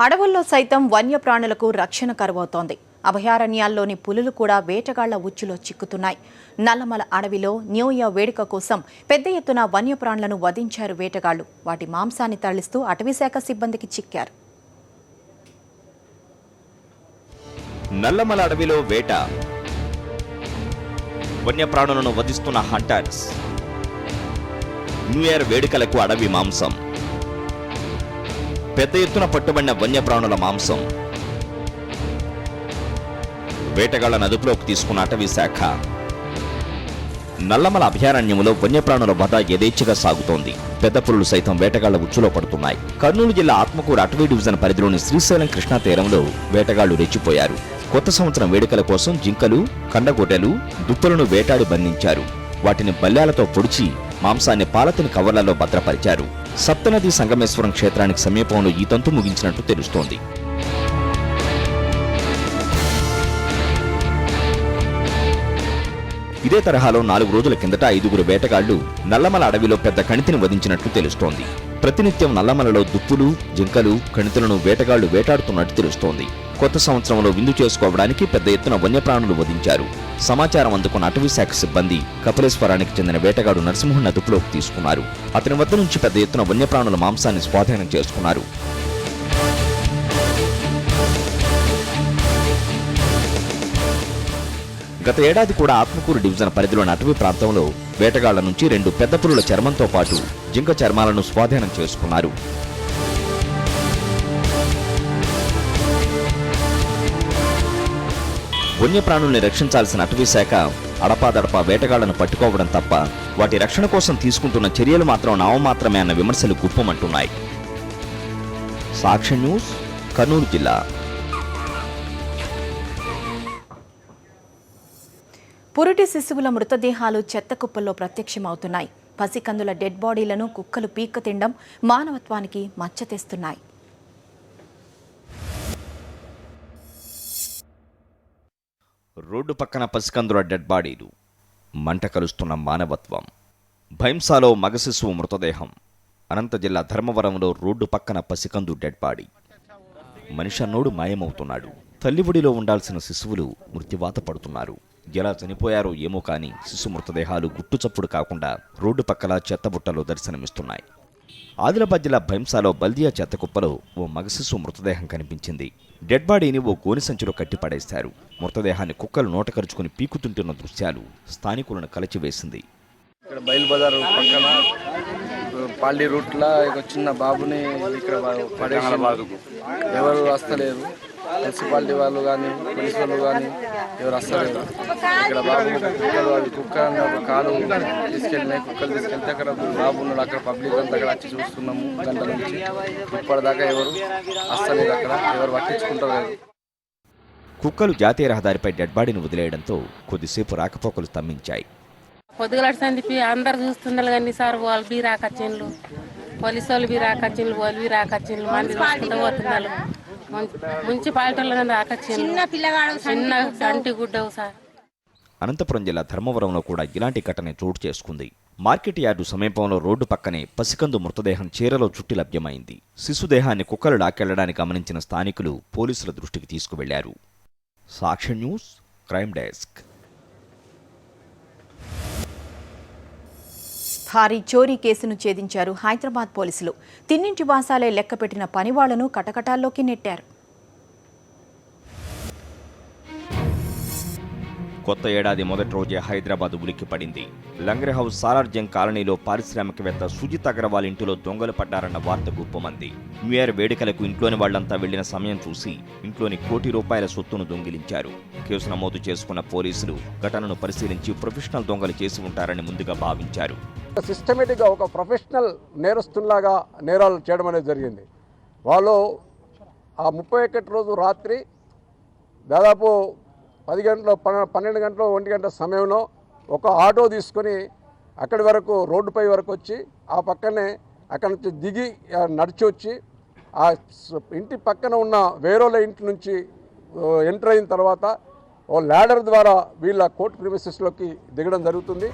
అడవుల్లో సైతం వన్యప్రాణులకు రక్షణ కరువవుతోంది. అభయారణ్యాల్లోని పులులు కూడా వేటగాళ్ల ఉచ్చులో చిక్కుతున్నాయి. నల్లమల అడవిలో న్యూ ఇయర్ వేడుక కోసం పెద్ద ఎత్తున వన్యప్రాణులను వధించారు వేటగాళ్లు. వాటి మాంసాన్ని తరలిస్తూ అటవీశాఖ సిబ్బందికి చిక్కారు. నల్లమల అడవిలో వేట, వన్యప్రాణులను వధిస్తున్న హంటర్స్, న్యూ ఇయర్ వేడుకలకు అడవి మాంసం, పెద్ద ఎత్తున పట్టుబడిన వన్యప్రాణుల మాంసం. వేటగాళ్లను అదుపులోకి తీసుకున్న అటవీ శాఖ. నల్లమల అభయారణ్యంలో వన్యప్రాణుల వధ యథేచ్ఛగా సాగుతోంది. పెద్ద పులులు సైతం వేటగాళ్ల ఉచ్చులో పడుతున్నాయి. కర్నూలు జిల్లా ఆత్మకూరు అటవీ డివిజన్ పరిధిలోని శ్రీశైలం కృష్ణా తీరంలో వేటగాళ్లు రెచ్చిపోయారు. కొత్త సంవత్సరం వేడుకల కోసం జింకలు, కండగొడ్డలు, దుప్పులను వేటాడి బంధించారు. వాటిని బల్యాలతో పొడిచి మాంసాన్ని పాలతిని కవర్లలో భద్రపరిచారు. సప్తనది సంగమేశ్వరం క్షేత్రానికి సమీపంలో ఈ తంతు ముగించినట్టు తెలుస్తోంది. ఇదే తరహాలో 4 రోజుల కిందట 5గురు వేటగాళ్లు నల్లమల అడవిలో పెద్ద కణితిని వధించినట్టు తెలుస్తోంది. ప్రతినిత్యం నల్లమలలో దుప్పులు, జింకలు, కణితులను వేటగాళ్లు వేటాడుతున్నట్టు తెలుస్తోంది. కొత్త సంవత్సరంలో విందు చేసుకోవడానికి పెద్ద ఎత్తున వన్యప్రాణులు వధించారు. సమాచారం అందుకున్న అటవీశాఖ సిబ్బంది కపిలేశ్వరానికి చెందిన వేటగాడు నరసింహుని అదుపులోకి తీసుకున్నారు. అతని వద్ద నుంచి పెద్ద ఎత్తున వన్యప్రాణుల మాంసాన్ని స్వాధీనం చేసుకున్నారు. గత ఏడాది కూడా ఆత్మకూరు డివిజన్ పరిధిలోని అటవీ ప్రాంతంలో వేటగాళ్ల నుంచి 2 పెద్ద పులుల చర్మంతో పాటు జింక చర్మాలను స్వాధీనం చేసుకున్నారు. వన్యప్రాణుల్ని రక్షించాల్సిన అటవీ శాఖ అడపాదడపా వేటగాళ్లను పట్టుకోవడం తప్ప వాటి రక్షణ కోసం తీసుకుంటున్న చర్యలు మాత్రం నామమాత్రమే అన్న విమర్శలు గుప్పమంటున్నాయి. సాక్షి న్యూస్, కర్నూలు జిల్లా. పురిటి శిశువుల మృతదేహాలు చెత్త కుప్పల్లో ప్రత్యక్షమవుతున్నాయి. పసికందుల డెడ్ బాడీలను కుక్కలు పీక్క తినడం మానవత్వానికి మచ్చ తెస్తున్నాయి. రోడ్డు పక్కన పసికందుల డెడ్ బాడీలు, మంట కలుస్తున్న మానవత్వం. భైంసాలో మగ శిశువు మృతదేహం. అనంత జిల్లా ధర్మవరంలో రోడ్డు పక్కన పసికందు డెడ్ బాడీ. మనిషి అన్నోడు మాయమవుతున్నాడు. తల్లిఒడిలో ఉండాల్సిన శిశువులు మృత్యువాత పడుతున్నారు. ఎలా చనిపోయారో ఏమో కానీ శిశు మృతదేహాలు గుట్టుచప్పుడు కాకుండా రోడ్డు పక్కల చెత్తబుట్టలో దర్శనమిస్తున్నాయి. ఆదిలాబాద్ జిల్లా భైంసాలో బల్దియా చెత్తకుప్పలో ఓ మగ శిశువు మృతదేహం కనిపించింది. డెడ్ బాడీని ఓ గోని సంచిలో కట్టిపడేశారు. మృతదేహాన్ని కుక్కలు నోటకరుచుకుని పీకుతుంటున్న దృశ్యాలు స్థానికులను కలచివేసింది. ఇక్కడ బయలుబజారు పక్కన పాల్డీ రూట్లో ఒక చిన్న బాబుని ఇక్కడ పడేసి ఎవరు వస్తలేరు. మున్సిపాలిటీ వాళ్ళు కానీ పోలీసు వాళ్ళు కానీ ఎవరు వస్తలేరు. ఇక్కడ బాబు కుక్క ఒక కాలు తీసుకెళ్ళినాయి. కుక్కలు తీసుకెళ్తే అక్కడ బాబు ఉన్నాడు. అక్కడ పబ్లిక్ అంతా అక్కడ వచ్చి చూస్తున్నాము గంటల నుంచి. ఇప్పటిదాకా ఎవరు వస్తలేరు. అక్కడ ఎవరు పట్టించుకుంటారు. కుక్కలు జాతీయ రహదారిపై డెడ్ బాడీని వదిలేయడంతో కొద్దిసేపు రాకపోకలు స్తంభించాయి. పొద్దుగలటి సందిపి అందరు చూస్తున్నారు కానీ సార్ వాళ్ళు బీ రాకచ్చిండ్లు, పోలీసు వాళ్ళు బీ రాకచ్చిండ్లు, వాళ్ళు బీ రాకచ్చిండ్లు, మంది చూసుకుంటూ పోతున్నారు. మున్సిపాలిటీలో చిన్న సంటి గుడ్డవు సార్. అనంతపురం జిల్లా ధర్మవరంలో కూడా ఇలాంటి ఘటన చోటు చేసుకుంది. మార్కెట్ యార్డు సమీపంలో రోడ్డు పక్కనే పసికందు మృతదేహం చీరలో చుట్టి లభ్యమైంది. శిశుదేహాన్ని కుక్కలు లాక్కెళ్లడానికి గమనించిన స్థానికులు పోలీసుల దృష్టికి తీసుకువెళ్లారు. సాక్షి న్యూస్, క్రైమ్ డెస్క్. భారీ చోరీ కేసును ఛేదించారు హైదరాబాద్ పోలీసులు. తిన్నింటి వాసాలే లెక్కపెట్టిన పనివాళ్లను కటకటాల్లోకి నెట్టారు. కొత్త ఏడాది మొదటి రోజే హైదరాబాద్ ఉలిక్కి పడింది. లంగర్ హౌస్ సాలార్జంగ్ కాలనీలో పారిశ్రామికవేత్త సుజిత్ అగర్వాల్ ఇంటిలో దొంగలు పడ్డారన్న వార్త గుప్పమంది. న్యూ ఇయర్ వేడుకలకు ఇంట్లోని వాళ్లంతా వెళ్లిన సమయం చూసి ఇంట్లోని ₹1,00,00,000 సొత్తును దొంగిలించారు. కేసు నమోదు చేసుకున్న పోలీసులు ఘటనను పరిశీలించి ప్రొఫెషనల్ దొంగలు చేసి ఉంటారని ముందుగా భావించారు. సిస్టమేటిక్గా ఒక ప్రొఫెషనల్ నేరస్తుల్లాగా నేరాలు చేయడం అనేది జరిగింది. వాళ్ళు ఆ 31 రోజు రాత్రి దాదాపు 10 గంటల 12 గంటల 1 గంట సమయంలో ఒక ఆటో తీసుకొని అక్కడి వరకు రోడ్డుపై వరకు వచ్చి ఆ పక్కనే అక్కడి నుంచి దిగి నడిచి వచ్చి ఆ ఇంటి పక్కన ఉన్న వేరేల ఇంటి నుంచి ఎంటర్ అయిన తర్వాత ఓ ల్యాడర్ ద్వారా వీళ్ళ కోర్టు ప్రిమిసెస్లోకి దిగడం జరుగుతుంది.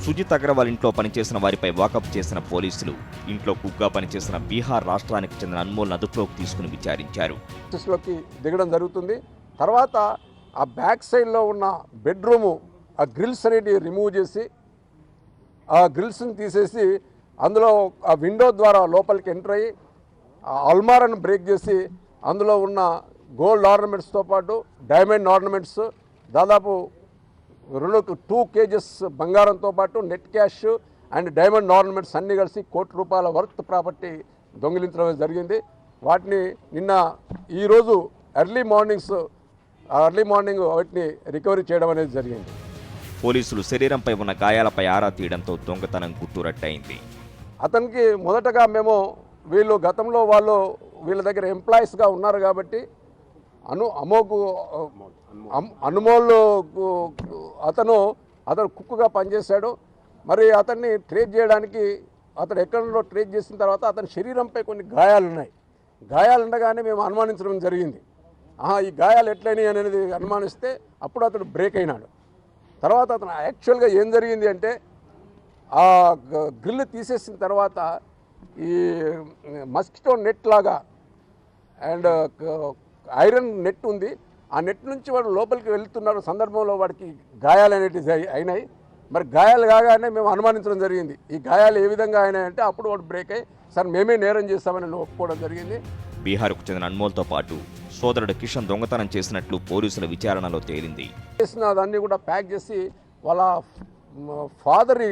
సుజిత్ అగర్వాల్ ఇంట్లో పనిచేసిన వారిపై వాకప్ చేసిన పోలీసులు ఇంట్లో కుక్గా పనిచేసిన బీహార్ రాష్ట్రానికి చెందిన అన్మోల్ను అదుపులోకి తీసుకుని విచారించారు. లోకి దిగడం జరుగుతుంది. తర్వాత ఆ బ్యాక్ సైడ్లో ఉన్న బెడ్రూము ఆ గ్రిల్స్ అనేవి రిమూవ్ చేసి ఆ గ్రిల్స్ని తీసేసి అందులో ఆ విండో ద్వారా లోపలికి ఎంటర్ అయ్యి ఆ అల్మారాను బ్రేక్ చేసి అందులో ఉన్న గోల్డ్ ఆర్నమెంట్స్తో పాటు డైమండ్ ఆర్నమెంట్స్ దాదాపు 2 కేజెస్ బంగారంతో పాటు net cash and diamond ornaments అన్నీ కలిసి ₹1 కోటి వర్త్ ప్రాపర్టీ దొంగిలించడం జరిగింది. వాటిని నిన్న ఈరోజు ఎర్లీ మార్నింగ్ వాటిని రికవరీ చేయడం అనేది జరిగింది. పోలీసులు శరీరంపై ఉన్న గాయాలపై ఆరా తీయడంతో దొంగతనం గుట్టురట్టయింది. అతనికి మొదటగా మేము వీళ్ళు గతంలో వీళ్ళ దగ్గర ఎంప్లాయీస్గా ఉన్నారు కాబట్టి అనుమోల్ అతను కుక్కుగా పనిచేశాడు. మరి అతన్ని ట్రేస్ చేయడానికి అతను ఎక్కడో ట్రేస్ చేసిన తర్వాత అతని శరీరంపై కొన్ని గాయాలు ఉండగానే మేము అనుమానించడం జరిగింది. ఈ గాయాలు ఎట్లయినాయి అనేది అనుమానిస్తే అప్పుడు అతడు బ్రేక్ అయినాడు. తర్వాత అతను యాక్చువల్గా ఏం జరిగింది అంటే ఆ గ్రిల్ తీసేసిన తర్వాత ఈ మస్కిటో నెట్ లాగా అండ్ ఐరన్ నెట్ ఉంది. ఆ నెట్ నుంచి వాడు లోపలికి వెళ్తున్న సందర్భంలో వాడికి గాయాలు అనేటివి అయినాయి. మరి గాయాలు కాగానే మేము అనుమానించడం జరిగింది. ఈ గాయాలు ఏ విధంగా అయినాయంటే అప్పుడు వాడు బ్రేక్ అయ్యి సార్ మేమే నేరం చేస్తామని ఒప్పుకోవడం జరిగింది. బీహార్కు చెందిన అన్మోల్తో పాటు సోదరుడు కిషన్ దొంగతనం చేసినట్లు పోలీసుల విచారణలో తేలింది. చేసిన దాన్ని కూడా ప్యాక్ చేసి వాళ్ళ ఫాదర్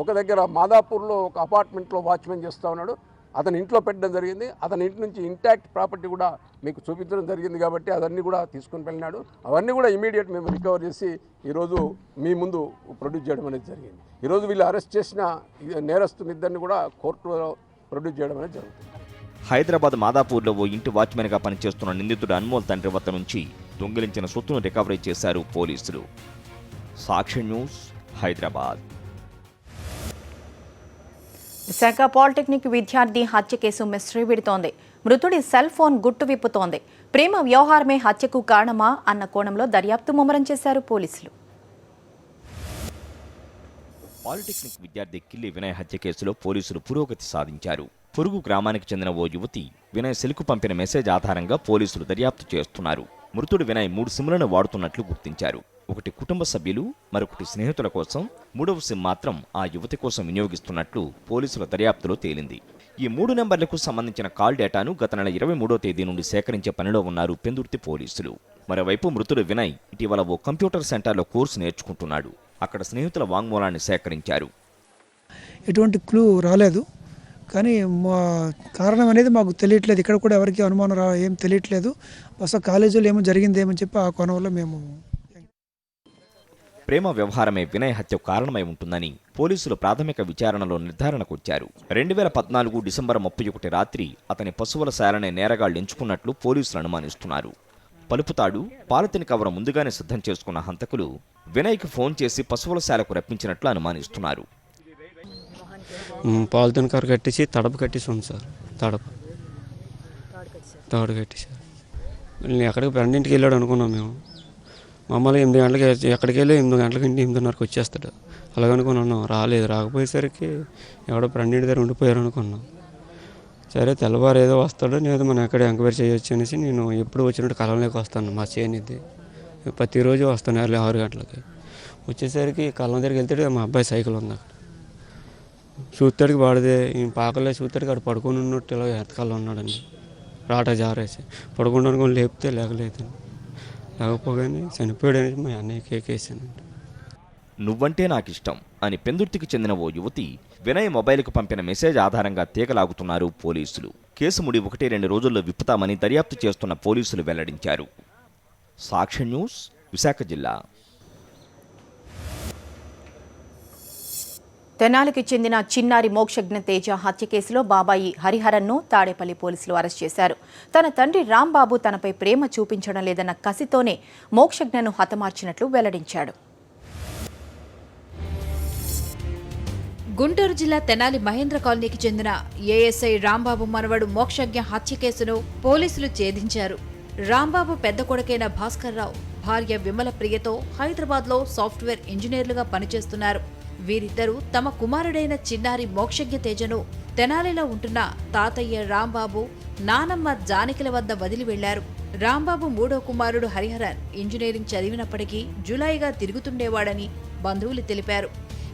ఒక దగ్గర మాదాపూర్లో ఒక అపార్ట్మెంట్లో వాచ్మెన్ చేస్తూ ఉన్నాడు. అతని ఇంట్లో పెట్టడం జరిగింది. అతని ఇంటి నుంచి ఇంటాక్ట్ ప్రాపర్టీ కూడా మీకు చూపించడం జరిగింది కాబట్టి అదన్నీ కూడా తీసుకొని వెళ్ళినాడు. అవన్నీ కూడా ఇమీడియట్ మేము రికవర్ చేసి ఈరోజు మీ ముందు ప్రొడ్యూస్ చేయడం అనేది జరిగింది. ఈరోజు వీళ్ళు అరెస్ట్ చేసిన నేరస్తునిద్దరిని కూడా కోర్టులో ప్రొడ్యూస్ చేయడం అనేది జరుగుతుంది. హైదరాబాద్ మాదాపూర్లో ఓ ఇంటి వాచ్మెన్గా పనిచేస్తున్న నిందితుడు అన్మోల్ తండ్రి వద్ద నుంచి దొంగిలించిన సొత్తును రికవరీ చేశారు పోలీసులు. సాక్షి న్యూస్, హైదరాబాద్. విశాఖ పాలిటెక్నిక్ విద్యార్థి హత్య కేసు మిస్టరీ విడుతోంది. మృతుడి సెల్ ఫోన్ గుట్టు విప్పుతోంది. ప్రేమ వ్యవహారమే హత్యకు కారణమా అన్న కోణంలో దర్యాప్తు ముమ్మరం చేశారు పోలీసులు. పాలిటెక్నిక్ విద్యార్థి కిల్లి వినయ్ హత్య కేసులో పోలీసులు పురోగతి సాధించారు. పొరుగు గ్రామానికి చెందిన ఓ యువతి వినయ్ సెల్కు పంపిన మెసేజ్ ఆధారంగా పోలీసులు దర్యాప్తు చేస్తున్నారు. మృతుడు వినయ్ 3 సిమ్లను వాడుతున్నట్లు గుర్తించారు. ఒకటి కుటుంబ సభ్యులు, మరొకటి స్నేహితుల కోసం, 3వ సిమ్ మాత్రం ఆ యువతి కోసం వినియోగిస్తున్నట్లు పోలీసుల దర్యాప్తులో తేలింది. ఈ 3 నెంబర్లకు సంబంధించిన కాల్ డేటాను గత నెల 23వ తేదీ నుండి సేకరించే పనిలో ఉన్నారు పెందుర్తి పోలీసులు. మరోవైపు మృతుడు వినయ్ ఇటీవల ఓ కంప్యూటర్ సెంటర్లో కోర్సు నేర్చుకుంటున్నాడు. అక్కడ స్నేహితుల వాంగ్మూలాన్ని సేకరించారు. ఎటువంటి క్లూ రాలేదు, కానీ మా కారణం అనేది మాకు తెలియట్లేదు. ఇక్కడ కూడా ఎవరికి అనుమానం ఏం తెలియట్లేదు. బస్ కాలేజీలో ఏమో జరిగిందేమని చెప్పి ఆ కోణంలో మేము ప్రేమ వ్యవహారమే వినయ్ హత్యకు కారణమై ఉంటుందని పోలీసులు ప్రాథమిక విచారణలో నిర్ధారణకు వచ్చారు. 2014 డిసెంబర్ 31 రాత్రి అతని పశువుల శాలనే నేరగాళ్లు ఎంచుకున్నట్లు పోలీసులు అనుమానిస్తున్నారు. పలుపుతాడు, పాలిథిన్ కవర్ ముందుగానే సిద్ధం చేసుకున్న హంతకులు వినయ్కి ఫోన్ చేసి పశువుల శాలకు రప్పించినట్లు అనుమానిస్తున్నారు. పాలిథిన్ కవర్ కట్టేసి తడపు కట్టేసి ఉంది సార్. తాడు కట్టేసారు. ఎక్కడికి ఫ్రెండింటికి వెళ్ళాడు అనుకున్నాం మేము. మమ్మల్ని 8 గంటలకి ఎక్కడికి వెళ్ళి 8 గంటలకి 8:30కి వచ్చేస్తాడు. అలాగనుకుని ఉన్నాం. రాకపోయేసరికి ఎవడో ఫ్రెండింటి దగ్గర ఉండిపోయారు అనుకున్నాం. సరే తెల్లవారు ఏదో వస్తాడో లేదు మనం ఎక్కడ ఎంక్వైరీ చేయొచ్చు అనేసి నేను ఎప్పుడు వచ్చినట్టు కలంలోకి వస్తాను. మా చేనిది ప్రతిరోజు వస్తాను ఎర్లీ 6 గంటలకి. వచ్చేసరికి కళ్ళం దగ్గరికి వెళ్తాడు. మా అబ్బాయి సైకిల్ ఉంది అక్కడ. చూస్తాడికి వాడిదే పాకలే చూస్తాడికి అక్కడ పడుకొని ఉన్నట్టు ఇలా ఎత్తకాల్లో ఉన్నాడండి. రాట జారేసి పడుకుంటూ అనుకుని లేపితే లేకలేదు. లేకపోగానే చనిపోయాడని మా అన్నయ్య కేకేసానండి. నువ్వంటే నాకిష్టం అని పెందుర్తికి చెందిన ఓ యువతి వినయ్ మొబైల్కు పంపిన మెసేజ్ ఆధారంగా తీగలాగుతున్నారు పోలీసులు. కేసు ముడి 1-2 రోజుల్లో విప్పుతామని దర్యాప్తు చేస్తున్న పోలీసులు వెల్లడించారు. సాక్షి న్యూస్, విశాఖ జిల్లా. తెనాలికి చెందిన చిన్నారి మోక్షజ్ఞ తేజ హత్య కేసులో బాబాయి హరిహరన్ను తాడేపల్లి పోలీసులు అరెస్ట్ చేశారు. తన తండ్రి రాంబాబు తనపై ప్రేమ చూపించడం లేదన్న కసితోనే మోక్షజ్ఞను హతమార్చినట్లు వెల్లడించాడు. గుంటూరు జిల్లా తెనాలి మహేంద్ర కాలనీకి చెందిన ఏఎస్ఐ రాంబాబు మనవడు మోక్షజ్ఞ హత్య కేసును పోలీసులు ఛేదించారు. రాంబాబు పెద్ద కొడుకైన భాస్కర్రావు భార్య విమల ప్రియతో హైదరాబాద్లో సాఫ్ట్వేర్ ఇంజనీర్లుగా పనిచేస్తున్నారు. వీరిద్దరూ తమ కుమారుడైన చిన్నారి మోక్షజ్ఞ తేజను తెనాలిలో ఉంటున్న తాతయ్య రాంబాబు, నానమ్మ జానకిల వద్ద వదిలి వెళ్లారు. రాంబాబు మూడో కుమారుడు హరిహరన్ ఇంజనీరింగ్ చదివినప్పటికీ జులాయిగా తిరుగుతుండేవాడని బంధువులు తెలిపారు.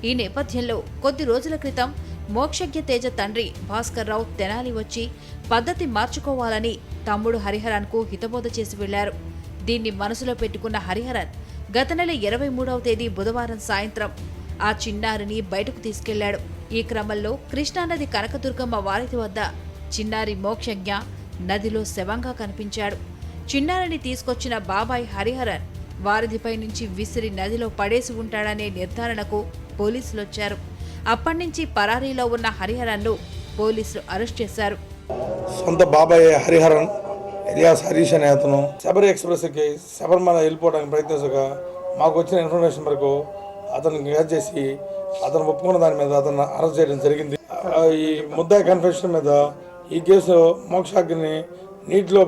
ఈ నేపథ్యంలో కొద్ది రోజుల క్రితం మోక్షజ్ఞ తేజ తండ్రి భాస్కర్రావు తెనాలి వచ్చి పద్ధతి మార్చుకోవాలని తమ్ముడు హరిహరన్కు హితబోధ చేసి వెళ్లారు. దీన్ని మనసులో పెట్టుకున్న హరిహరన్ గత నెల 23వ తేదీ బుధవారం సాయంత్రం ఆ చిన్నారిని బయటకు తీసుకెళ్లాడు. ఈ క్రమంలో కృష్ణానది కనకదుర్గమ్మ వారిది వద్ద చిన్నారి మోక్షజ్ఞ నదిలో శవంగా కనిపించాడు. చిన్నారిని తీసుకొచ్చిన బాబాయ్ హరిహరన్ వారిదిపై నుంచి విసిరి నదిలో పడేసి ఉంటాడనే నిర్ధారణకు పోలీసులొచ్చారు. అప్పటినుంచి పరారీలో ఉన్న హరిహరన్ను పోలీసులు అరెస్ట్ చేశారు. సొంత బాబాయ్ హరిహరన్ ఎలియాస్ హరీష్ అనే అతను శబరి ఎక్స్ప్రెస్కి శబరిమల వెళ్ళిపోవడానికి ప్రయత్నించగా మాకు వచ్చిన ఇన్ఫర్మేషన్ మేరకు అతను క్యాచ్ చేసి అతను ఒప్పుకున్న దాని మీద అతను అరెస్ట్ చేయడం జరిగింది. ఈ ముద్దాయి కన్ఫెషన్ మీద ఈ కేసు మోక్షాగ్ని నీటిలో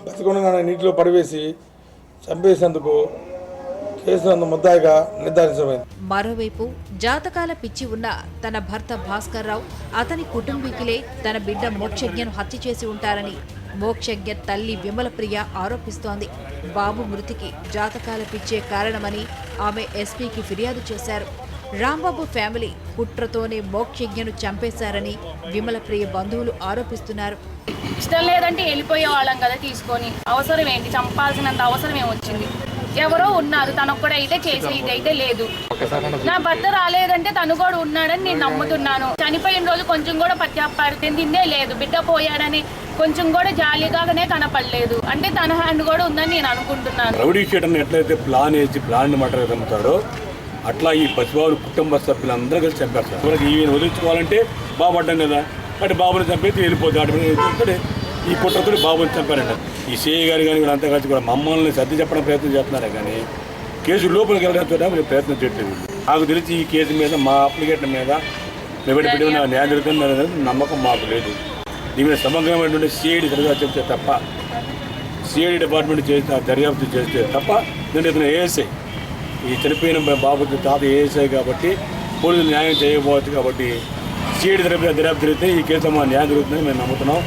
బతికొనగానే నీటిలో పడివేసి చంపేసేందుకు కేసు ముద్దాయిగా నిర్ధారించబడింది. మరోవైపు జాతకాల పిచ్చి ఉన్న తన భర్త భాస్కర్రావు, అతని కుటుంబీకులే తన బిడ్డ మోక్షజ్ఞను హత్య చేసి ఉంటారని మోక్షజ్ఞ తల్లి విమలప్రియ ఆరోపిస్తోంది. బాబు మృతికి జాతకాల పిచ్చే కారణమని ఆమె ఎస్పీకి ఫిర్యాదు చేశారు. రాంబాబు ఫ్యామిలీ కుట్రతోనే మోక్షజ్ఞను చంపేశారని విమలప్రియ బంధువులు ఆరోపిస్తున్నారు. ఇష్టం లేదంటే వెళ్ళిపోయే వాళ్ళం కదా తీసుకొని, అవసరం ఏంటి, చంపాల్సినంత అవసరం ఏమొచ్చింది? ఎవరో ఉన్నారు, తనొక్కడే అయితే చేసే ఇదైతే లేదు. నా భర్త రాలేదంటే తను కూడా ఉన్నాడని నేను నమ్ముతున్నాను. చనిపోయిన రోజు కొంచెం కూడా పత్యాపడిందే లేదు. బిడ్డ పోయాడని కొంచెం కూడా జాలీగానే కనపడలేదు. అంటే తన హ్యాండ్ కూడా ఉందని నేను అనుకుంటున్నాను. రౌడీ షీటర్ని ఎట్లయితే ప్లాన్ వేసి ప్లాన్ మటర్ చంపుతాడో అట్లా ఈ పసిబాబు కుటుంబ సభ్యులందరూ కలిసి చంపేస్తారు. ఈయన వదిలించుకోవాలంటే బాబు అడ్డం కదా, అంటే బాబుని చంపేసి వెళ్ళిపోతాడు. ఈ కుట్రతో బాబుని చంపారంట. ఈ సిఐ గారు కానీ వీళ్ళంతా కలిసి కూడా మమ్మల్ని సర్ది చెప్పడం ప్రయత్నం చేస్తున్నారే కానీ కేసు లోపలికి వెళ్ళడానికి ప్రయత్నం చేయట్లేదు. నాకు తెలిసి ఈ కేసు మీద మా అప్లికేషన్ మీద పెట్టి న్యాయం జరుగుతుంది నమ్మకం మాకు లేదు. దీని మీద సమగ్రమైనటువంటి సిఐడి దర్యాప్తు చెప్తే తప్ప, సిఐడి డిపార్ట్మెంట్ చేస్తే దర్యాప్తు చేస్తే తప్ప, నేను ఇతను ఏఎస్ఐ, ఈ చనిపోయిన బాబు తాత ఏఎస్ఐ కాబట్టి పోలీసులు న్యాయం చేయకపోవచ్చు. కాబట్టి సిఐడి దర్యాప్తు జరిగితే ఈ కేసులో మా న్యాయం జరుగుతుందని మేము నమ్ముతున్నాం.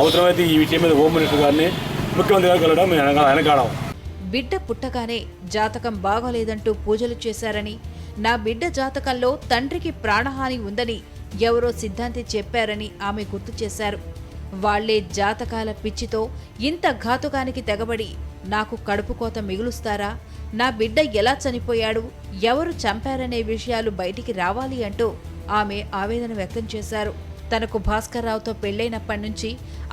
అవసరమైతే ఈ విషయం మీద హోమ్ మినిస్టర్ గారిని, ముఖ్యమంత్రి గారికి వెళ్ళడం మేము వెనకాడం. బిడ్డ పుట్టగానే జాతకం బాగోలేదంటూ పూజలు చేశారని, నా బిడ్డ జాతకంలో తండ్రికి ప్రాణహాని ఉందని ఎవరో సిద్ధాంతి చెప్పారని ఆమె గుర్తు చేశారు. వాళ్లే జాతకాల పిచ్చితో ఇంత ఘాతుకానికి తెగబడి నాకు కడుపుకోత మిగులుస్తారా, నా బిడ్డ ఎలా చనిపోయాడు, ఎవరు చంపారనే విషయాలు బయటికి రావాలి అంటూ ఆమె ఆవేదన వ్యక్తం చేశారు. తనకు భాస్కర్రావుతో పెళ్లైనప్పటి నుంచి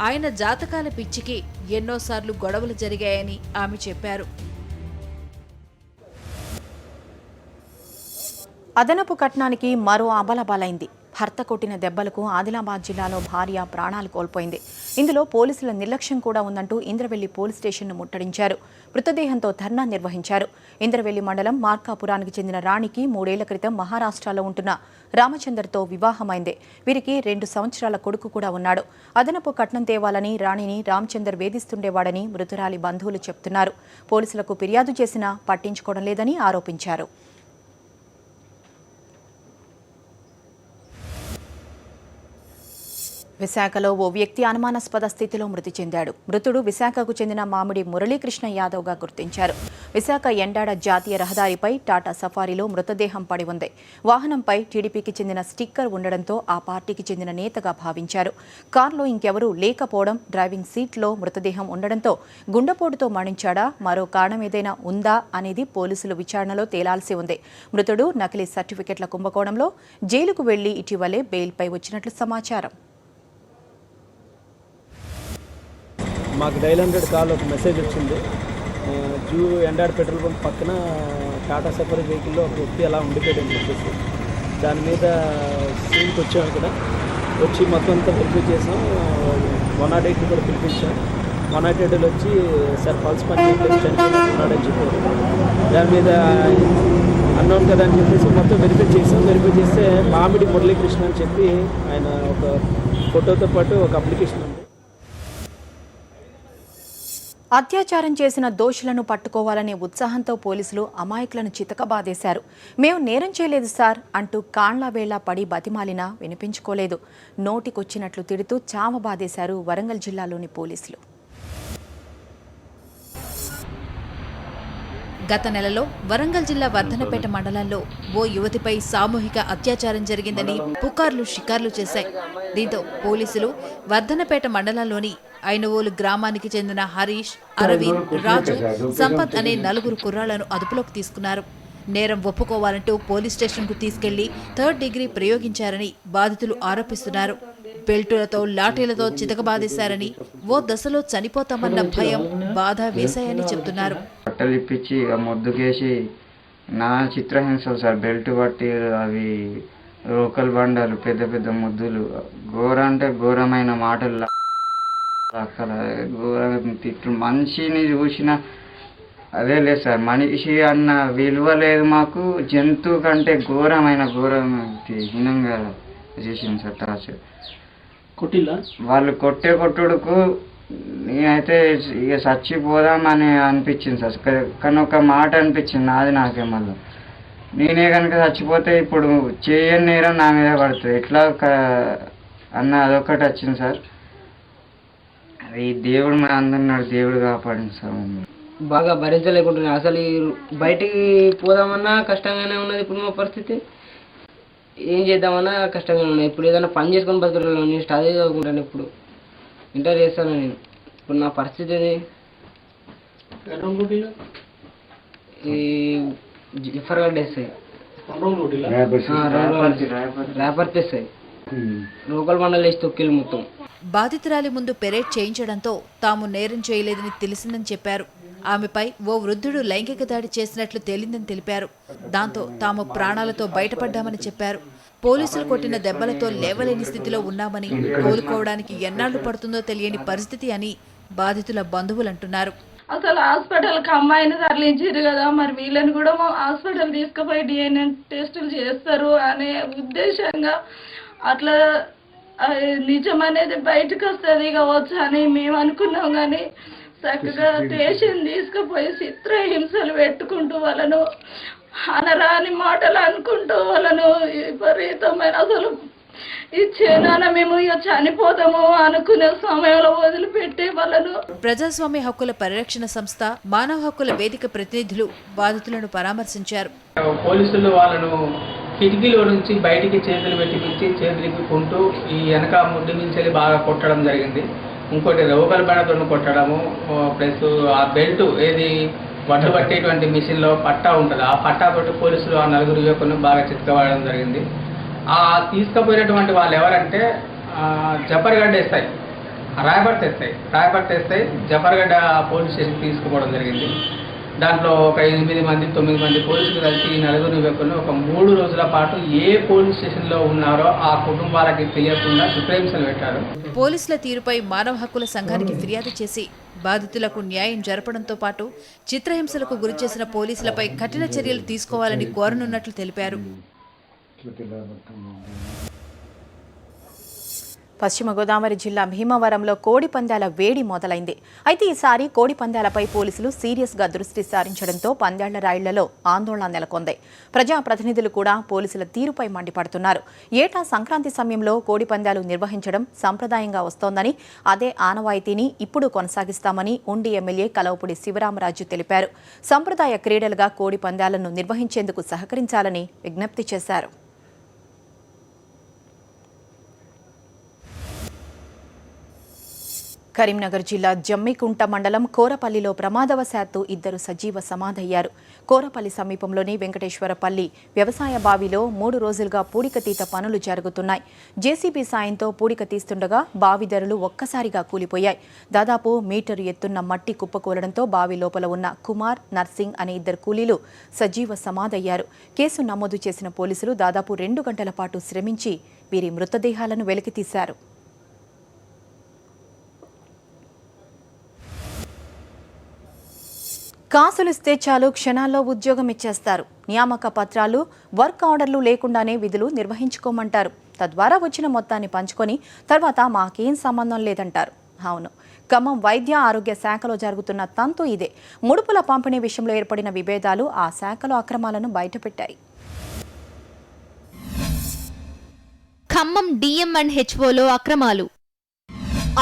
ఆయన జాతకాల పిచ్చికి ఎన్నోసార్లు గొడవలు జరిగాయని ఆమె చెప్పారు. అదనపు కట్నానికి మరో అబలబలైంది. భర్త కొట్టిన దెబ్బలకు ఆదిలాబాద్ జిల్లాలో భార్య ప్రాణాలు కోల్పోయింది. ఇందులో పోలీసుల నిర్లక్ష్యం కూడా ఉందంటూ ఇంద్రవెల్లి పోలీస్ స్టేషన్ను ముట్టడించారు. మృతదేహంతో ధర్నా నిర్వహించారు. ఇంద్రవెల్లి మండలం మార్కాపురానికి చెందిన రాణికి 3 ఏళ్ల క్రితం మహారాష్ట్రలో ఉంటున్న రామచందర్తో వివాహమైంది. వీరికి 2 సంవత్సరాల కొడుకు కూడా ఉన్నాడు. అదనపు కట్నం తేవాలని రాణిని రామచందర్ వేధిస్తుండేవాడని మృతురాలి బంధువులు చెప్తున్నారు. పోలీసులకు ఫిర్యాదు చేసినా పట్టించుకోవడం లేదని ఆరోపించారు. విశాఖలో ఓ వ్యక్తి అనుమానాస్పద స్థితిలో మృతి చెందాడు. మృతుడు విశాఖకు చెందిన మామిడి మురళీకృష్ణ యాదవ్గా గుర్తించారు. విశాఖ ఎండాడ జాతీయ రహదారిపై టాటా సఫారీలో మృతదేహం పడి ఉంది. వాహనంపై టీడీపీకి చెందిన స్టిక్కర్ ఉండడంతో ఆ పార్టీకి చెందిన నేతగా భావించారు. కారులో ఇంకెవరూ లేకపోవడం, డ్రైవింగ్ సీట్లో మృతదేహం ఉండడంతో గుండెపోటుతో మరణించాడా, మరో కారణం ఏదైనా ఉందా అనేది పోలీసులు విచారణలో తేలాల్సి ఉంది. మృతుడు నకిలీ సర్టిఫికెట్ల కుంభకోణంలో జైలుకు వెళ్లి ఇటీవలే బెయిల్పై వచ్చినట్లు సమాచారం. మాకు డైల్ 100 కాల్ ఒక మెసేజ్ వచ్చింది. జూ ఎండాడ్ పెట్రోల్ పంప్ పక్కన టాటా సఫారీ వెహికల్లో ఒక వ్యక్తి అలా ఉండిపోయాడని చెప్పేసి దాని మీద సీన్కి వచ్చాం. ఇక్కడ వచ్చి మొత్తం అంతా వెరిఫై చేసాం. 108 కూడా పిలిపించాం. 108 వచ్చి సార్ పల్స్ పని చనిపోయినాడని చెప్పారు. దాని మీద అన్నోన్ కదా అని చెప్పేసి మొత్తం వెరిఫై చేసాం. వెరిఫై చేస్తే మామిడి మురళీకృష్ణ అని చెప్పి ఆయన ఒక ఫోటోతో పాటు ఒక అప్లికేషన్ ఉంది. అత్యాచారం చేసిన దోషులను పట్టుకోవాలనే ఉత్సాహంతో పోలీసులు అమాయకులను చితకబాదేశారు. మేము నేరం చేయలేదు సార్ అంటూ కాళ్లవేళ్లా పడి బతిమాలినా వినిపించుకోలేదు. నోటికొచ్చినట్లు తిడుతూ చావబాదేశారు వరంగల్ జిల్లాలోని పోలీసులు. గత నెలలో వరంగల్ జిల్లా వర్ధనపేట మండలంలో ఓ యువతిపై సామూహిక అత్యాచారం జరిగిందని పుకార్లు షికార్లు చేశాయి. దీంతో పోలీసులు వర్ధనపేట మండలంలోని ఐనవోలు గ్రామానికి చెందిన హరీష్, అరవింద్, రాజు, సంపత్ అనే 4 కుర్రాళ్లను అదుపులోకి తీసుకున్నారు. నేరం ఒప్పుకోవాలంటూ పోలీస్ స్టేషన్కు తీసుకెళ్లి 3rd డిగ్రీ ప్రయోగించారని బాధితులు ఆరోపిస్తున్నారు. బెల్టులతో, లాఠీలతో చితకబాదేశారని, ఓ దశలో చనిపోతామన్న భయం, బాధ వేశాయని చెప్తున్నారు. బట్టలు ఇప్పించి మొద్దుకేసి నా చిత్రహింసలు సార్, బెల్ట్ పట్టి అవి రోకల్ బండలు, పెద్ద పెద్ద ముద్దులు, ఘోర అంటే ఘోరమైన మాటలు, అక్కడ ఘోరమైన తిట్లు. మనిషిని చూసిన అదే లేదు సార్, మనిషి అన్న విలువ లేదు మాకు. జంతువు కంటే ఘోరమైన హీనంగా చేసింది సార్ టార్చర్. వాళ్ళు కొట్టుడుకు నేనైతే ఇక చచ్చిపోదామని అనిపించింది సార్. కానీ ఒక మాట అనిపించింది నాది నాకే, మళ్ళీ నేనే కనుక చచ్చిపోతే ఇప్పుడు చేయని నేరం నా మీద పడుతుంది ఎట్లా అన్న అదొకటి వచ్చింది సార్. అది దేవుడు మన అందరినాడు, దేవుడు కాపాడింది సార్. బాగా భరించలేకుంటున్నాయి. అసలు బయటికి పోదామన్నా కష్టంగానే ఉన్నది ఇప్పుడు మా పరిస్థితి. ఏం చేద్దామన్నా కష్టంగానే ఉన్నాయి. ఇప్పుడు ఏదైనా పని చేసుకొని బతుకుతాను. నేను స్టడీ చదువుకుంటాను, ఇప్పుడు ఇంటర్ చేస్తాను నేను. ఇప్పుడు నా పరిస్థితి ఈ జఫర్గఢ్ వేస్తాయి, రేపర్ తెస్తాయి, లోకల్ మండలి వేసి తొక్కిలు మొత్తం. బాధితురాలి ముందు పెరేడ్ చేయించడంతో తాము నేరం చేయలేదని తెలిసిందని చెప్పారు. ఆమెపై ఓ వృద్ధుడు లైంగిక దాడి చేసినట్లు తేలిందని తెలిపారు. దాంతో తాము ప్రాణాలతో బయటపడ్డామని చెప్పారు. పోలీసులు కొట్టిన దెబ్బలతో లేవలేని స్థితిలో ఉన్నామని, కోలుకోవడానికి ఎన్నాళ్లు పడుతుందో తెలియని పరిస్థితి అని బాధితుల బంధువులు అంటున్నారు. అసలు హాస్పిటల్కి అమ్మాయిని తరలించారు కదా, మరి వీళ్ళని కూడా హాస్పిటల్ తీసుకుపోయి DNA టెస్టులు చేస్తారు అనే ఉద్దేశంగా అట్లా నిజం అనేది బయటకు వస్తుంది కావచ్చు అని మేము అనుకున్నాం. కానీ చక్కగా స్టేషన్ తీసుకుపోయి చిత్రహింసలు పెట్టుకుంటూ వాళ్ళను అనరాని మాటలు అనుకుంటూ వాళ్ళను విపరీతమైన అసలు ఇచ్చేనా మేము ఇక చనిపోతాము అనుకునే సమయంలో వదిలిపెట్టే వాళ్ళను. ప్రజాస్వామ్య హక్కుల పరిరక్షణ సంస్థ, మానవ హక్కుల వేదిక ప్రతినిధులు బాధితులను పరామర్శించారు. పోలీసులు వాళ్ళను కిటికీలో నుంచి బయటికి చేతులు పెట్టి చేతులకి కొంటూ ఈ వెనక ముడ్డు నుంచి బాగా కొట్టడం జరిగింది. ఇంకోటి రోకల్ బండతో కొట్టడము, ప్లస్ ఆ బెల్ట్ ఏది వడ్లు పట్టేటువంటి మిషన్లో పట్టా ఉంటుంది, ఆ పట్టాతోటి పోలీసులు ఆ 4 యువకులను బాగా చితకబడడం జరిగింది. ఆ తీసుకుపోయినటువంటి వాళ్ళు ఎవరంటే జఫర్గఢ్ వేస్తాయి, రాయపర్తి వేస్తాయి, జఫర్గఢ్ పోలీస్ స్టేషన్కి తీసుకుపోవడం జరిగింది. దాంట్లో ఒక 8 మంది 9 మంది పోలీసులు కలిసి 4 యువకులను ఒక 3 రోజుల పాటు ఏ పోలీస్ స్టేషన్లో ఉన్నారో ఆ కుటుంబాలకి తెలియకుండా చిత్రహింసలు పెట్టారు. పోలీసుల తీరుపై మానవ హక్కుల సంఘానికి ఫిర్యాదు చేసి బాధితులకు న్యాయం జరపడంతో పాటు చిత్రహింసలకు గురిచేసిన పోలీసులపై కఠిన చర్యలు తీసుకోవాలని కోరనున్నట్లు తెలిపారు. పశ్చిమ గోదావరి జిల్లా భీమవరంలో కోడి పందాల వేడి మొదలైంది. అయితే ఈసారి కోడి పందాలపై పోలీసులు సీరియస్గా దృష్టి సారించడంతో పందేళ్ల రాయిళ్లలో ఆందోళన నెలకొంది. ప్రజాప్రతినిధులు కూడా పోలీసుల తీరుపై మండిపడుతున్నారు. ఏటా సంక్రాంతి సమయంలో కోడి పందాలు నిర్వహించడం సంప్రదాయంగా వస్తోందని, అదే ఆనవాయితీని ఇప్పుడు కొనసాగిస్తామని ఉండి ఎమ్మెల్యే కలవపూడి శివరామరాజు తెలిపారు. సంప్రదాయ క్రీడలుగా కోడి పందాలను నిర్వహించేందుకు సహకరించాలని విజ్ఞప్తి చేశారు. కరీంనగర్ జిల్లా జమ్మికుంట మండలం కోరపల్లిలో ప్రమాదవశాత్తు 2 సజీవ సమాధయ్యారు. కోరపల్లి సమీపంలోని వెంకటేశ్వరపల్లి వ్యవసాయ బావిలో 3 రోజులుగా పూడికతీత పనులు జరుగుతున్నాయి. జేసీబీ సాయంతో పూడిక తీస్తుండగా బావి ధరలు ఒక్కసారిగా కూలిపోయాయి. దాదాపు మీటరు ఎత్తున్న మట్టి కుప్పకూలడంతో బావి లోపల ఉన్న కుమార్, నర్సింగ్ అనే 2 కూలీలు సజీవ సమాధయ్యారు. కేసు నమోదు చేసిన పోలీసులు దాదాపు 2 గంటల పాటు శ్రమించి వీరి మృతదేహాలను వెలికితీశారు. కాసులిస్తే చాలు క్షణాల్లో ఉద్యోగం ఇచ్చేస్తారు. నియామక పత్రాలు, వర్క్ ఆర్డర్లు లేకుండానే విధులు నిర్వహించుకోమంటారు. తద్వారా వచ్చిన మొత్తాన్ని పంచుకొని తర్వాత మాకేం సంబంధం లేదంటారు. అవును, ఖమ్మం వైద్య ఆరోగ్య శాఖలో జరుగుతున్న తంతు ఇదే. ముడుపుల పంపిణీ విషయంలో ఏర్పడిన విభేదాలు ఆ శాఖలో అక్రమాలను బయటపెట్టాయి. ఖమ్మం డిఎం&హెచ్ఓలో అక్రమాలు,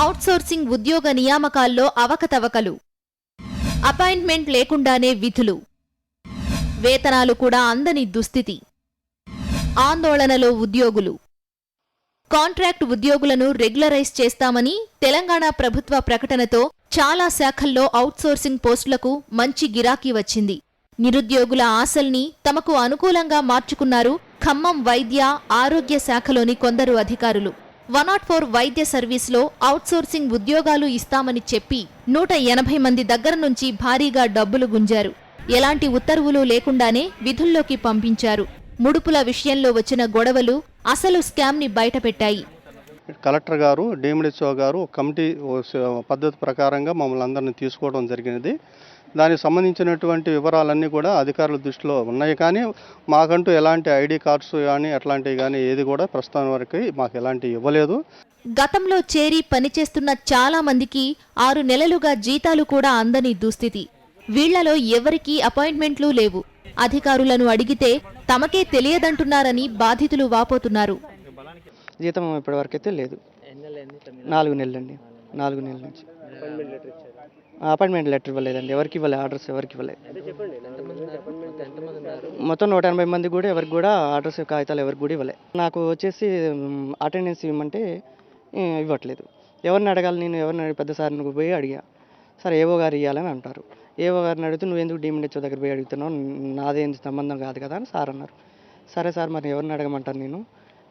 అవుట్సోర్సింగ్ ఉద్యోగ నియామకాల్లో అవకతవకలు, అపాయింట్మెంట్ లేకుండానే విధులు, వేతనాలు కూడా అందని దుస్థితి, ఆందోళనలో ఉద్యోగులు. కాంట్రాక్ట్ ఉద్యోగులను రెగ్యులరైజ్ చేస్తామని తెలంగాణ ప్రభుత్వ ప్రకటనతో చాలా శాఖల్లో అవుట్సోర్సింగ్ పోస్టులకు మంచి గిరాకీ వచ్చింది. నిరుద్యోగుల ఆశల్ని తమకు అనుకూలంగా మార్చుకున్నారు ఖమ్మం వైద్య ఆరోగ్య శాఖలోని కొందరు అధికారులు. 104 వైద్య సర్వీస్లో అవుట్సోర్సింగ్ ఉద్యోగాలు ఇస్తామని చెప్పి 180 మంది దగ్గర నుంచి భారీగా డబ్బులు గుంజారు. ఎలాంటి ఉత్తర్వులు లేకుండానే విధుల్లోకి పంపించారు. ముడుపుల విషయంలో వచ్చిన గొడవలు అసలు స్కామ్ని బయటపెట్టాయి. కలెక్టర్ గారు, డిఎండ్హెచ్ఓ గారు కమిటీ పద్ధతి ప్రకారంగా మమ్మల్ని అందరినీ తీసుకోవడం జరిగినది. దానికి సంబంధించినటువంటి వివరాలన్నీ కూడా అధికారుల దృష్టిలో ఉన్నాయి. కానీ మాకంటూ ఎలాంటి ఐడి కార్డ్స్ కానీ అట్లాంటివి కానీ ఏది కూడా ప్రస్తుతం వరకు మాకు ఎలాంటివి ఇవ్వలేదు. గతంలో చేరి పనిచేస్తున్న చాలా మందికి 6 నెలలుగా జీతాలు కూడా అందని దుస్థితి. వీళ్లలో ఎవరికీ అపాయింట్మెంట్లు లేవు. అధికారులను అడిగితే తమకే తెలియదంటున్నారని బాధితులు వాపోతున్నారు. జీతం ఇప్పటివరకైతే లేదు. 4 నెలలండి. 4 నెలల నుంచి అపాయింట్మెంట్ లెటర్ ఇవ్వలేదండి. ఎవరికి ఇవ్వలే, ఆర్డర్స్ ఎవరికి ఇవ్వలేదు. మొత్తం 180 మంది కూడా ఎవరికి కూడా ఆర్డర్స్ కాగితాలు ఎవరికి కూడా ఇవ్వలే. నాకు వచ్చేసి అటెండెన్స్ ఇవ్వమంటే ఇవ్వట్లేదు. ఎవరిని అడగాలి నేను? ఎవరిని పెద్ద సార్ని పోయి అడిగా. సరే ఏవో గారు ఇవ్వాలని అంటారు. ఏవో గారిని అడిగితే నువ్వెందుకు డిఎండ్హెచ్ఓ దగ్గర పోయి అడుగుతున్నావు, నాదేం సంబంధం కాదు కదా అని సార్ అన్నారు. సరే సార్ మరి ఎవరిని అడగమంటారు, నేను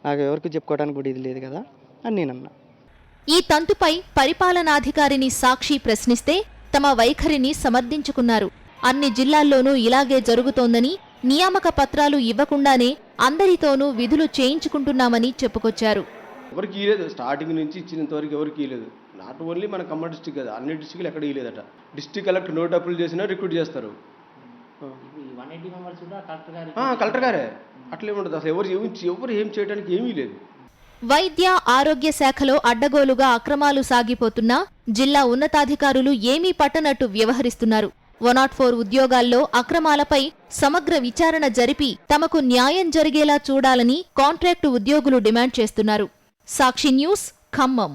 నాకు ఎవరికి చెప్పుకోవడానికి కూడా ఇది లేదు కదా అని నేనన్నా. ఈ తంతుపై పరిపాలనాధికారిని సాక్షి ప్రశ్నిస్తే తమ వైఖరిని సమర్థించుకున్నారు. అన్ని జిల్లాల్లోనూ ఇలాగే జరుగుతోందని, నియామక పత్రాలు ఇవ్వకుండానే అందరితోనూ విధులు చేయించుకుంటున్నామని చెప్పుకొచ్చారు. ఎవరికి ఇవ్వలేదు. స్టార్టింగ్ నుంచి ఇచ్చినంత వరకు ఎవరికి ఇవ్వలేదు. నాట్ ఓన్లీ మన ఖమ్మం డిస్టిక్ కదా, అన్ని డిస్టిక్లు ఎక్కడ ఇవ్వలేదట. డిస్టిక్ కలెక్టర్ నోట్ అప్రూవల్ చేసినా రిక్రూట్ చేస్తారు. కలెక్టర్ గారే అట్లే ఉండదు. అసలు ఎవరు ఏం చేయడానికి ఏమీ లేదు. వైద్య ఆరోగ్య శాఖలో అడ్డగోలుగా అక్రమాలు సాగిపోతున్నా జిల్లా ఉన్నతాధికారులు ఏమీ పట్టనట్టు వ్యవహరిస్తున్నారు. 104 ఉద్యోగాల్లో అక్రమాలపై సమగ్ర విచారణ జరిపి తమకు న్యాయం జరిగేలా చూడాలని కాంట్రాక్టు ఉద్యోగులు డిమాండ్ చేస్తున్నారు. సాక్షి న్యూస్, ఖమ్మం.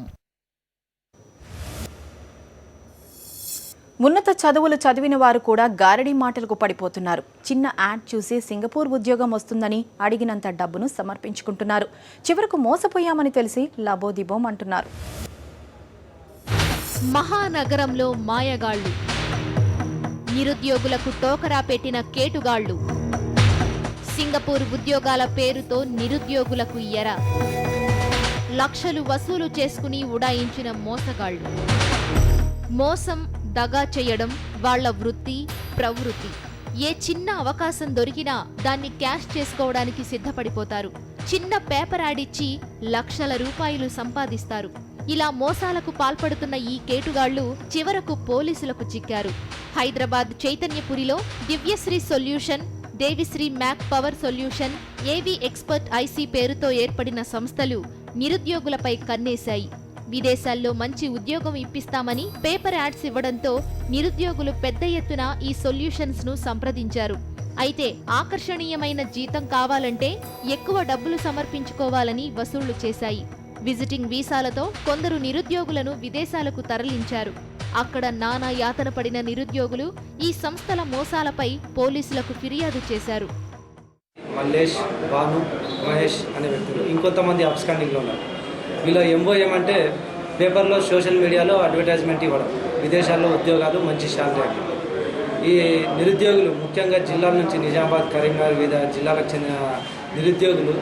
ఉన్నత చదువులు చదివిన వారు కూడా గారడీ మాటలకు పడిపోతున్నారు. చిన్న యాడ్ చూసి సింగపూర్ ఉద్యోగం వస్తుందని అడిగినంత డబ్బును సమర్పించుకుంటున్నారు. చివరకు మోసపోయామని తెలిసి లబోదిబోం అంటున్నారు. మహానగరంలో మాయగాళ్లు, నిరుద్యోగులకు టోకరా పెట్టిన కేటుగాళ్లు, సింగపూర్ ఉద్యోగాల పేరుతో నిరుద్యోగులకు ఎర, లక్షలు వసూలు చేసుకుని ఉడాయించిన మోసగాళ్లు. మోసం, దగా చేయడం వాళ్ల వృత్తి, ప్రవృత్తి. ఏ చిన్న అవకాశం దొరికినా దాన్ని క్యాష్ చేసుకోవడానికి సిద్ధపడిపోతారు. చిన్న పేపర్ యాడ్ ఇచ్చి లక్షల రూపాయలు సంపాదిస్తారు. ఇలా మోసాలకు పాల్పడుతున్న ఈ కేటుగాళ్లు చివరకు పోలీసులకు చిక్కారు. హైదరాబాద్ చైతన్యపురిలో Divyasri solution, Devisri mac power solution, AV expert IC పేరుతో ఏర్పడిన సంస్థలు నిరుద్యోగులపై కన్నేశాయి. విదేశాల్లో మంచి ఉద్యోగం ఇప్పిస్తామని పేపర్ యాడ్స్ ఇవ్వడంతో నిరుద్యోగులు పెద్ద ఎత్తున ఈ సొల్యూషన్స్ ను సంప్రదించారు. అయితే ఆకర్షణీయమైన జీతం కావాలంటే ఎక్కువ డబ్బులు సమర్పించుకోవాలని వసూళ్లు చేశాయి. విజిటింగ్ వీసాలతో కొందరు నిరుద్యోగులను విదేశాలకు తరలించారు. అక్కడ నానా యాతన పడిన నిరుద్యోగులు ఈ సంస్థల మోసాలపై పోలీసులకు ఫిర్యాదు చేశారు. మల్లేష్, భాను, మహేష్ అనే వ్యక్తులు ఇంకొంతమంది అబ్స్కాండింగ్లో ఉన్నారు. వీళ్ళ ఎంఓ ఏమంటే పేపర్లో, సోషల్ మీడియాలో అడ్వర్టైజ్మెంట్ ఇవ్వడం, విదేశాల్లో ఉద్యోగాలు, మంచి శాలరీ. ఈ నిరుద్యోగులు ముఖ్యంగా జిల్లాల నుంచి నిజామాబాద్, కరీంనగర్ వివిధ జిల్లాలకు చెందిన నిరుద్యోగులు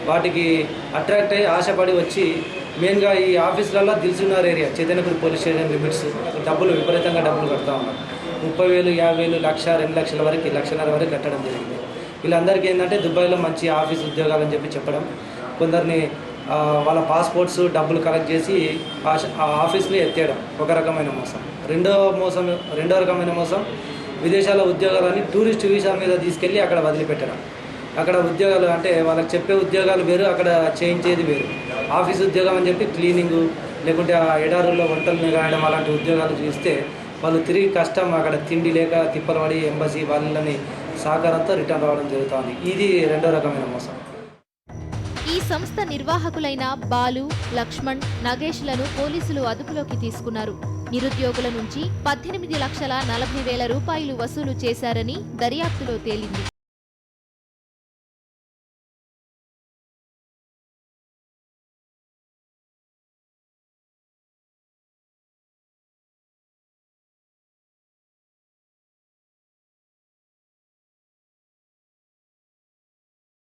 వాటికి అట్రాక్ట్ అయ్యి ఆశపడి వచ్చి మెయిన్గా ఈ ఆఫీసులలో Dilsukhnagar area, Chaitanyapuri police station limits డబ్బులు విపరీతంగా డబ్బులు కడతా ఉన్నారు. 30,000, 50,000, 1,00,000, 2 లక్షల వరకు, 1,50,000 వరకు కట్టడం జరిగింది. వీళ్ళందరికీ ఏంటంటే దుబాయ్లో మంచి ఆఫీస్ ఉద్యోగాలని చెప్పడం, కొందరిని వాళ్ళ పాస్పోర్ట్స్ డబ్బులు కలెక్ట్ చేసి ఆ ఆఫీస్లో ఎత్తేయడం ఒక రకమైన మోసం. రెండో రకమైన మోసం విదేశాల ఉద్యోగాలని టూరిస్ట్ వీసా మీద తీసుకెళ్ళి అక్కడ వదిలిపెట్టడం. అక్కడ ఉద్యోగాలు అంటే వాళ్ళకి చెప్పే ఉద్యోగాలు వేరు, అక్కడ చేయించేది వేరు. ఆఫీస్ ఉద్యోగం అని చెప్పి క్లీనింగు, లేకుంటే ఆ ఎడారుల్లో వంటలు నిగాయడం అలాంటి ఉద్యోగాలు చేస్తే వాళ్ళు తిరిగి కష్టం అక్కడ తిండి లేక తిప్పలు పడి ఎంబసీ వాళ్ళని సహకారంతో రిటర్న్ రావడం జరుగుతుంది. ఇది రెండో రకమైన మోసం. ఈ సంస్థ నిర్వాహకులైన బాలు, లక్ష్మణ్, నగేష్లను పోలీసులు అదుపులోకి తీసుకున్నారు. నిరుద్యోగుల నుంచి 18,40,40,000 రూపాయలు వసూలు చేశారని దర్యాప్తులో తేలింది.